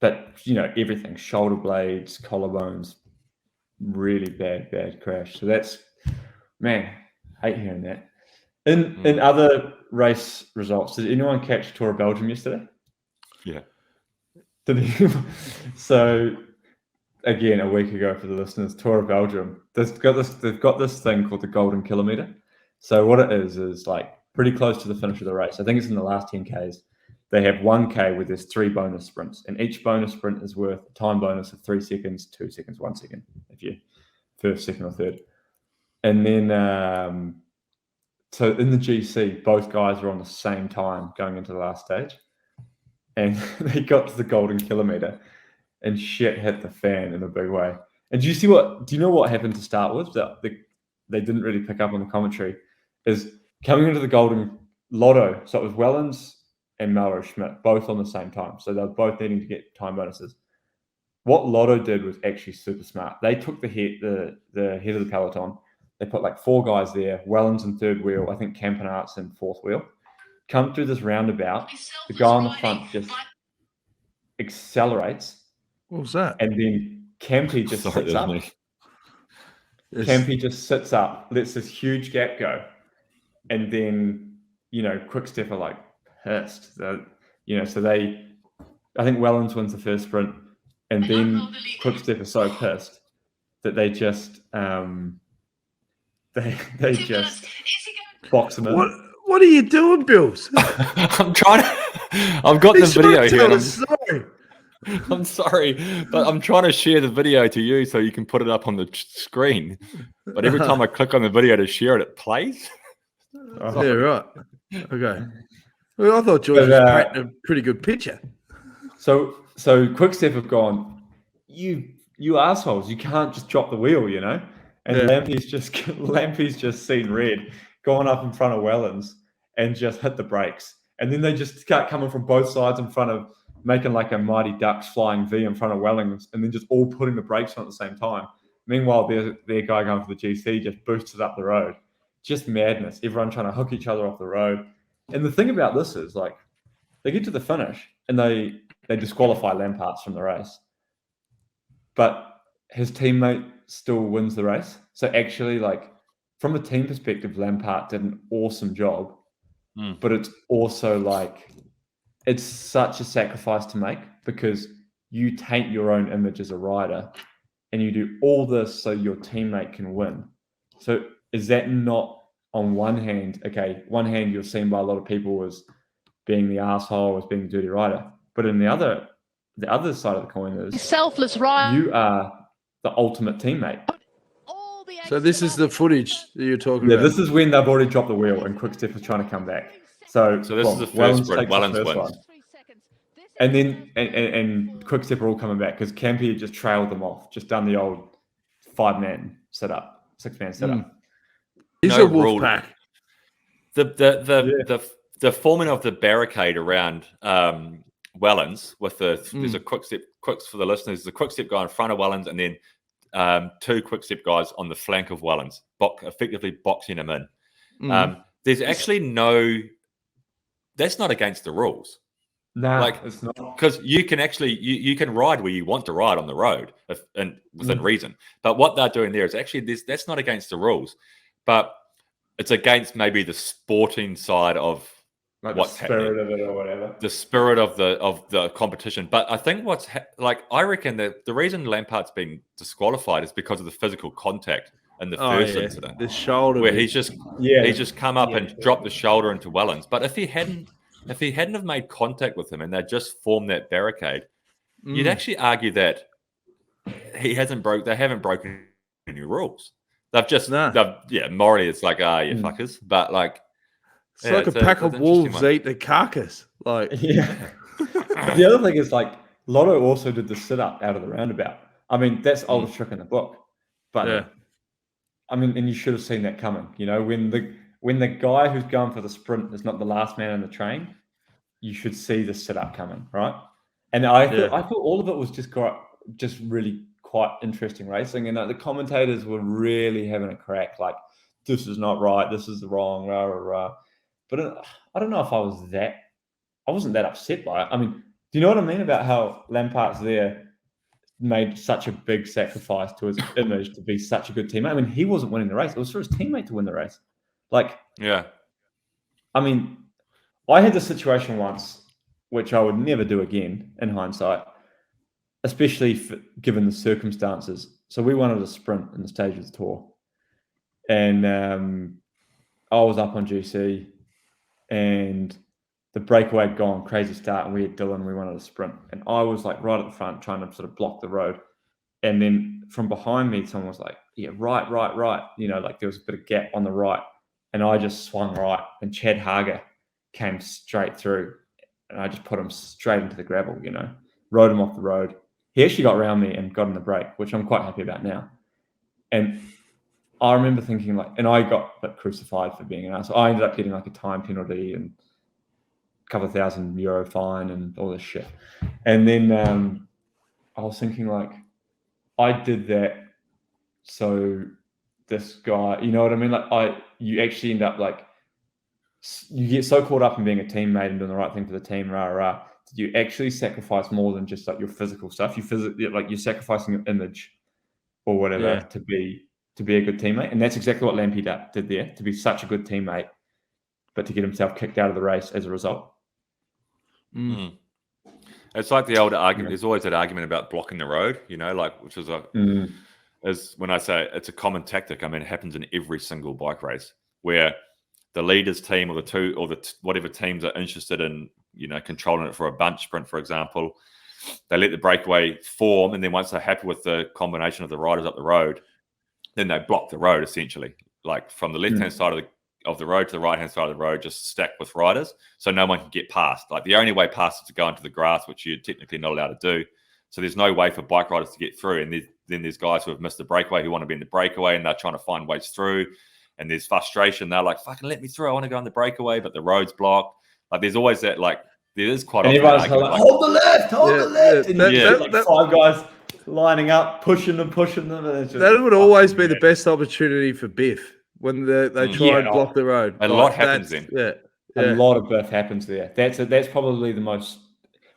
But everything: shoulder blades, collarbones, really bad crash. So that's hate hearing that. In other race results, did anyone catch Tour of Belgium yesterday? Yeah. So again, a week ago for the listeners, Tour of Belgium. They've got this thing called the golden kilometer. So what it is like pretty close to the finish of the race. I think it's in the last 10Ks. They have 1K where there's 3 bonus sprints, and each bonus sprint is worth a time bonus of 3 seconds, 2 seconds, 1 second if you're first, second, or third. And then so in the GC, both guys are on the same time going into the last stage, and they got to the golden kilometer, and shit hit the fan in a big way. And do you know what happened to start with? That they didn't really pick up on the commentary. Is coming into the golden lotto. So it was Wellens and Melro Schmidt both on the same time. So they were both needing to get time bonuses. What Lotto did was actually super smart. They took the head of the peloton. They put like 4 guys there. Wellens in third wheel. I think Campenarts in fourth wheel. Come through this roundabout. The guy on the front just accelerates. What was that? And then Campy just sits up. Campy just sits up, lets this huge gap go. And then, Quickstep are like pissed. So I think Wellens wins the first sprint. And then Quickstep are so pissed that they just they just box them in. What are you doing, Bills? I've got the video here. I'm sorry, but I'm trying to share the video to you so you can put it up on the screen. But every time I click on the video to share it, it plays. Yeah, right. Okay. Well, I thought George was painting a pretty good picture. So Quickstep have gone, you assholes, you can't just drop the wheel, And Lampy's just seen red, gone up in front of Wellens and just hit the brakes. And then they just start coming from both sides in front of, making like a Mighty Ducks flying V in front of Wellens, and then just all putting the brakes on at the same time. Meanwhile, their guy going for the GC just boosted up the road. Just madness. Everyone trying to hook each other off the road. And the thing about this is, like, they get to the finish and they disqualify Lampard from the race. But his teammate still wins the race. So actually, like, from a team perspective, Lampard did an awesome job. But it's also like, it's such a sacrifice to make because you taint your own image as a rider and you do all this so your teammate can win. So is that not, on one hand, one hand you're seen by a lot of people as being the asshole, as being the dirty rider. But in the other side of the coin is selfless rider. You are the ultimate teammate. So this is the footage that you're talking about. Yeah, this is when they've already dropped the wheel and Quickstep is trying to come back. So this is the first sprint. Wellens wins. And then and Quickstep are all coming back because Campy had just trailed them off, just done the old 5-man setup, 6-man setup. He's a wolf pack. The forming of the barricade around Wellens with there's a Quickstep for the listeners. There's a Quickstep guy in front of Wellens, and then 2 Quickstep guys on the flank of Wellens, effectively boxing him in. There's actually that's not against the rules. No, it's not, because you can actually you can ride where you want to ride on the road and within reason. But what they're doing there is actually that's not against the rules, but it's against maybe the sporting side of like what's the spirit happening. of it or whatever, the spirit of the competition. But I think I reckon that the reason Lampard's been disqualified is because of the physical contact in the first incident, the shoulder, where he's just come up and dropped the shoulder into Wellens. But if he hadn't have made contact with him and they just formed that barricade, you'd actually argue that they haven't broken any rules. They've just morally it's like you fuckers, but like it's like a pack of wolves eat the carcass. Like The other thing is, like, Lotto also did the sit up out of the roundabout. I mean, that's oldest trick in the book, but I mean, and you should have seen that coming. When the guy who's going for the sprint is not the last man in the train, you should see the setup coming, right? And I thought all of it was just really quite interesting racing, and the commentators were really having a crack, like, this is not right, this is wrong, rah, rah, rah. But I don't know if I wasn't that upset by it. I mean, do you know what I mean about how Lampart's there made such a big sacrifice to his image to be such a good teammate? I mean, he wasn't winning the race. It was for his teammate to win the race. Like, yeah. I mean, I had this situation once, which I would never do again in hindsight, especially given the circumstances. So we wanted a sprint in the stage of the tour. And I was up on GC, and the breakaway had gone, crazy start, and we had Dylan, we wanted a sprint. And I was like right at the front trying to sort of block the road. And then from behind me, someone was like, yeah, right. You know, like there was a bit of gap on the right. And I just swung right. And Chad Hager came straight through. And I just put him straight into the gravel, you know, rode him off the road. He actually got around me and got in the break, which I'm quite happy about now. And I remember thinking, like, and I got like crucified for being an ass. So I ended up getting like a time penalty and a couple of €1,000 fine and all this shit. And then I was thinking, like, I did that so this guy, you know what I mean? Like, you actually end up like, you get so caught up in being a teammate and doing the right thing for the team, that you actually sacrifice more than just like your physical stuff. You're sacrificing your image or whatever to be a good teammate. And that's exactly what Lampy did there, to be such a good teammate, but to get himself kicked out of the race as a result. Mm. It's like the older argument. There's always that argument about blocking the road, you know, like, which is is when I say it's a common tactic. I mean, it happens in every single bike race where the leaders team or whatever teams are interested in, you know, controlling it for a bunch sprint, for example, they let the breakaway form, and then once they're happy with the combination of the riders up the road, then they block the road essentially, like from the left-hand side of the road to the right-hand side of the road, just stacked with riders, so no one can get past. Like, the only way past is to go into the grass, which you're technically not allowed to do. So there's no way for bike riders to get through. And then there's guys who have missed the breakaway who want to be in the breakaway, and they're trying to find ways through. And there's frustration. They're like, fucking let me through. I want to go in the breakaway, but the road's blocked. Like, there's always that, like, there is quite often everyone's like, hold the left. And like 5 guys lining up, pushing them. And that would always be the best opportunity for biff when they try and block the road. A lot happens then. A lot of biff happens there. That's probably the most,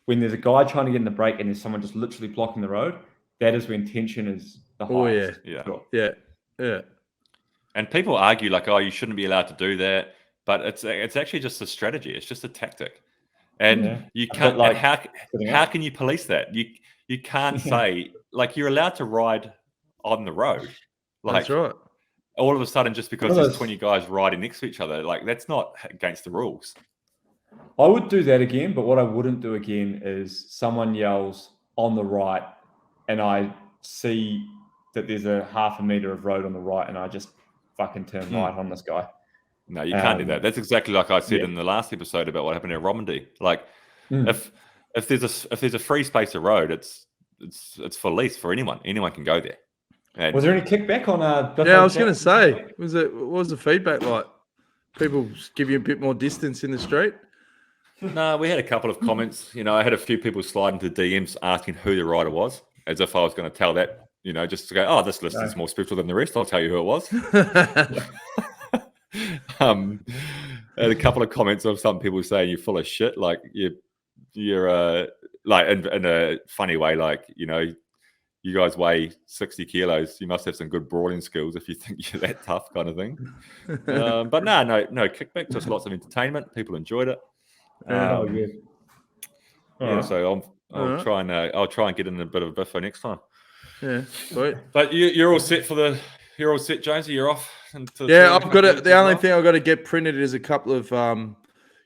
when there's a guy trying to get in the break and there's someone just literally blocking the road, that is when tension is the highest. Yeah. And people argue like, oh, you shouldn't be allowed to do that. But it's actually just a strategy. It's just a tactic. And you can't, like, how can you police that? You can't say, like, you're allowed to ride on the road. Like, that's right. All of a sudden, just because there's 20 guys riding next to each other, like, that's not against the rules. I would do that again, but what I wouldn't do again is someone yells on the right and I see that there's a half a meter of road on the right and I just fucking turn right on this guy. No, you can't do that. That's exactly like I said in the last episode about what happened in Romandy. Like, if there's a free space of road, it's for lease for anyone. Anyone can go there. And was there any kickback on? I was going to say, what was the feedback like? People give you a bit more distance in the street? No, we had a couple of comments. You know, I had a few people slide into DMs asking who the rider was, as if I was going to tell that. You know, just to go, oh, this list is more spiritual than the rest. I'll tell you who it was. I had a couple of comments of some people saying you're full of shit. Like you're like in a funny way, like, you know, you guys weigh 60 kilos. You must have some good brawling skills if you think you're that tough, kind of thing. But no kickback. Just lots of entertainment. People enjoyed it. So I'll try and get in a bit of a biff for next time. Yeah, sweet. But you're all set you're all set, Jonsey. You're off. I've got it. The only thing I've got to get printed is a couple of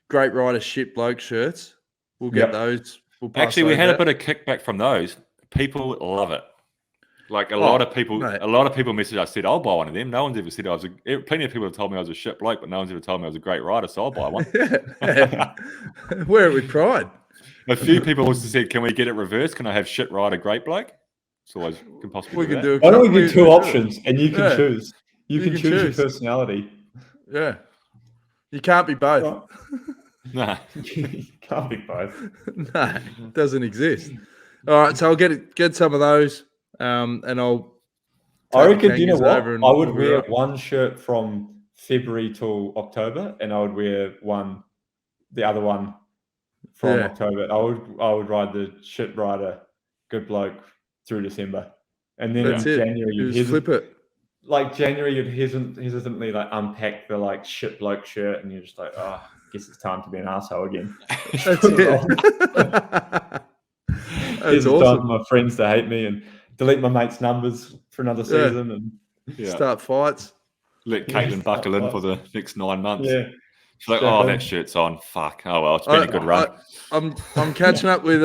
Great Rider Shit Bloke shirts. We'll get those. Actually, we had a bit of kickback from those. People love it. Like a lot of people messaged us, said, I'll buy one of them. No one's ever said plenty of people have told me I was a shit bloke, but no one's ever told me I was a great rider, so I'll buy one. Where are we pride? A few people also said, can we get it reversed? Can I have shit rider, great bloke? So always can possibly do that. Why don't we do 2 options and you can choose? You can choose your personality. Yeah. You can't be both. Nah. Can't be both. No, it doesn't exist. All right, so I'll get some of those, and I'll. I reckon. Do you know what? I would wear one shirt from February till October, and I would wear the other one from October. I would ride the shit rider, good bloke through December, and then in January you'd flip it. Like January, you'd hesitantly like unpack the like shit bloke shirt, and you're just like, oh, I guess it's time to be an asshole again. That's it. That's awesome. Time for my friends to hate me and delete my mates' numbers for another season and start fights. Let Caitlin buckle in for the next 9 months. Yeah. She's like, oh, that shirt's on. Fuck. Oh, well, it's been a good run. I'm catching up with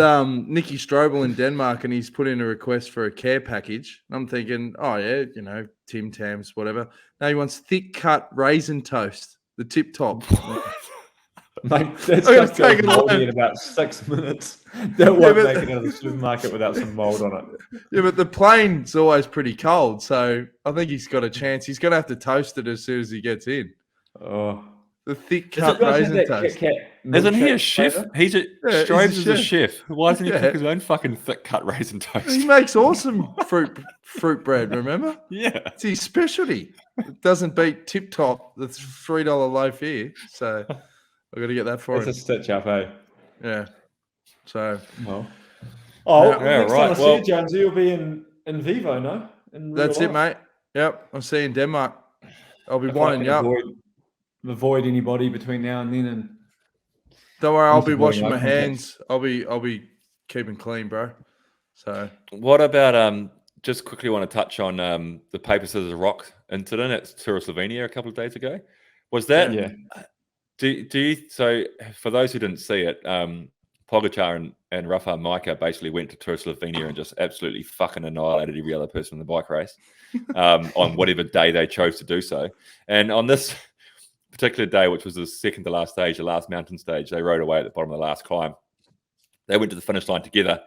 Nicky Strobel in Denmark, and he's put in a request for a care package. And I'm thinking, oh, yeah, Tim Tams, whatever. No, he wants thick cut raisin toast, the tip top. Mate, that's going to moldy in about 6 minutes. That won't make it out of the supermarket without some mold on it. Yeah, but the plane's always pretty cold, so I think he's got a chance. He's going to have to toast it as soon as he gets in. Oh, the thick cut raisin toast. Isn't he a chef? Strobes is a chef. Why doesn't he cook his own fucking thick cut raisin toast? He makes awesome fruit bread, remember? Yeah. It's his specialty. It doesn't beat Tip Top, the $3 loaf here. So I've got to get that for him. It's a stitch up, eh? Yeah. So. Well. Next time I see you, Jonsey, you'll be in Vivo, no? That's it, mate. Yep. I'll see you in Denmark. I'll be winding you up. Avoid anybody between now and then, and don't worry, I'll be washing my hands. I'll be keeping clean, bro. So what about just quickly want to touch on the paper scissors rock incident at Tour of Slovenia a couple of days ago. Was that do you, so for those who didn't see it, Pogačar and Rafa Majka basically went to Tour of Slovenia and just absolutely fucking annihilated every other person in the bike race on whatever day they chose to do so. And on this particular day, which was the second to last stage, the last mountain stage, they rode away at the bottom of the last climb. They went to the finish line together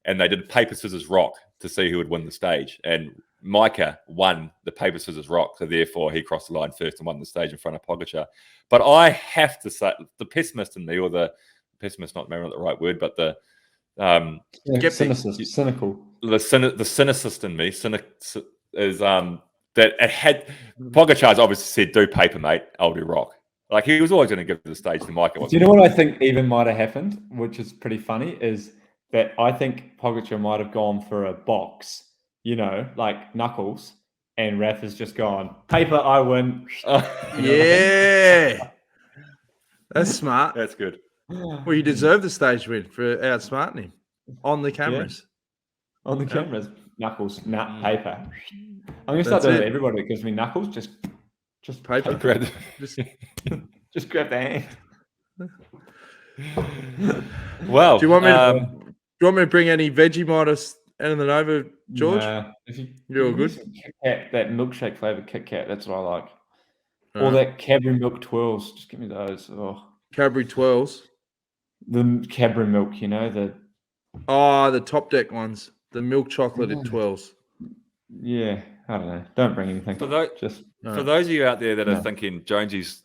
and they did paper, scissors, rock to see who would win the stage. And Majka won the paper, scissors, rock. So therefore he crossed the line first and won the stage in front of Pogačar. But I have to say, the pessimist in me, or the pessimist, not maybe not the right word, but the cynical. The cynicist in me is that it had Pogačar's obviously said, do paper, mate, I'll do rock. Like he was always going to give the stage to Majka. Do you know what I think even might have happened, which is pretty funny, is that I think Pogačar might have gone for a box, like knuckles, and Raf has just gone, paper, I win. Yeah. That's smart. That's good. Well, you deserve the stage win for outsmarting him on the cameras. Yeah. On the cameras. Knuckles, paper. I'm going to start doing it. Everybody that gives me knuckles, just paper. Just grab the hand. Well, do you want me to bring any Vegemite or anything over, George? Nah, you're all good. That milkshake flavored Kit Kat, that's what I like. Or that Cadbury milk twirls. Just give me those. Oh. Cadbury twirls. The Cadbury milk, the top deck ones. The milk chocolated twirls. Yeah, I don't know. Don't bring anything. For those of you out there that are thinking Jonsey's,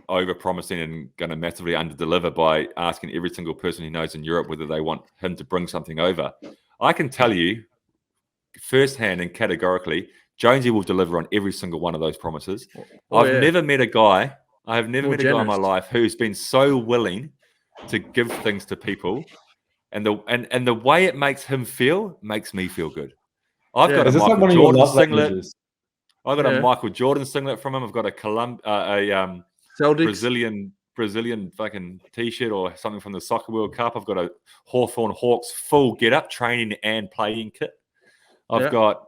over promising and going to massively underdeliver by asking every single person he knows in Europe whether they want him to bring something over, I can tell you firsthand and categorically, Jonsey will deliver on every single one of those promises. I've never met a guy in my life who's been so willing to give things to people. And the way it makes him feel makes me feel good. I've got a Michael Jordan singlet. I've got a Michael Jordan singlet from him. I've got a Brazilian fucking t-shirt or something from the Soccer World Cup. I've got a Hawthorn Hawks full get-up training and playing kit. I've got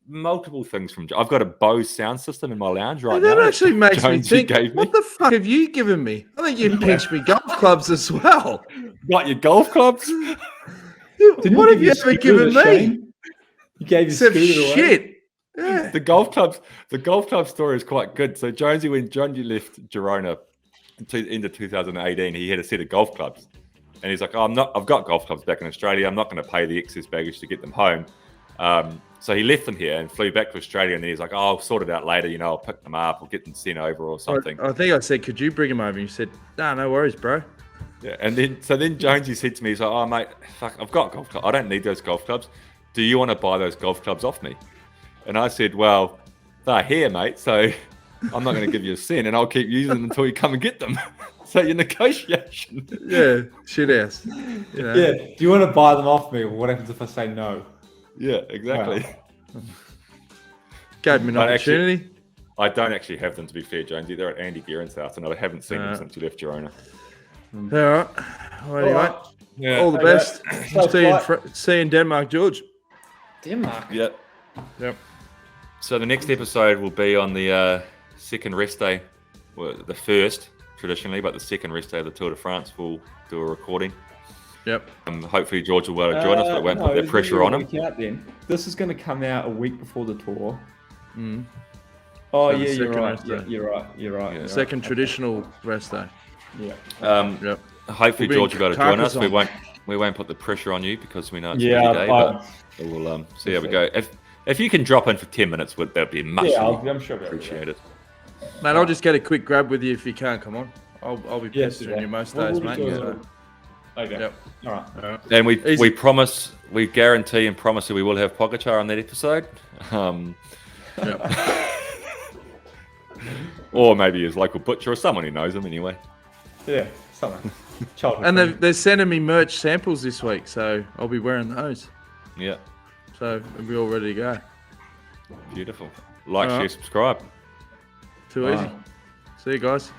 multiple things from. I've got a Bose sound system in my lounge right now. That actually makes me think, what the fuck have you given me? I think you pinched me golf clubs as well. Got your golf clubs? What have you ever given me? You gave your scooter away. Shit. Yeah. The golf club story is quite good. So Jonsey, when Jonsey left Girona into 2018, he had a set of golf clubs, and he's like, "I've got golf clubs back in Australia. I'm not going to pay the excess baggage to get them home. So he left them here and flew back to Australia, and then he's like, "Oh, I'll sort it out later. I'll pick them up or get them sent over or something." I think I said, "Could you bring them over?" And you said, "Nah, no worries, bro." Yeah, and then Jonsey said to me, he's like, "Oh, mate, fuck, I've got golf clubs. I don't need those golf clubs. Do you want to buy those golf clubs off me?" And I said, "Well, they're here, mate, so I'm not going to give you a cent, and I'll keep using them until you come and get them." So your negotiation. Yeah, shit ass. Yeah. Do you want to buy them off me, or what happens if I say no? Yeah, exactly. Wow. Gave me an opportunity. Actually, I don't actually have them, to be fair, Jonesy. They're at Andy Guerin's house, and I haven't seen them since you left Girona. All right. Well, anyway, yeah. all the best. See you in Denmark, George. Denmark? Yep. Yep. So the next episode will be on the second rest day. Well, the first, traditionally, but the second rest day of the Tour de France. We'll do a recording. Yep. Hopefully George will be able to join us, but it won't put that pressure on him. This is going to come out a week before the tour. Mm. Oh, So yeah, you're right. Yeah, you're right. Yeah. You're Second right. traditional rest day. Yeah. Yep. Hopefully George will be able to join us. Carcassonne. We won't put the pressure on you because we know it's Yeah, a day, but we'll see how we go. If you can drop in for 10 minutes, that'd be much I'm sure appreciated. Mate, I'll just get a quick grab with you if you can't come on. I'll be pestering you most days, mate. So. Okay. Yep. All right. And we promise, we guarantee and promise that we will have Pogacar on that episode. Or maybe his local butcher or someone who knows him anyway. Yeah, something. And they're sending me merch samples this week, so I'll be wearing those. Yeah. So we'll be all ready to go. Beautiful. Like, share, subscribe. Too easy. See you guys.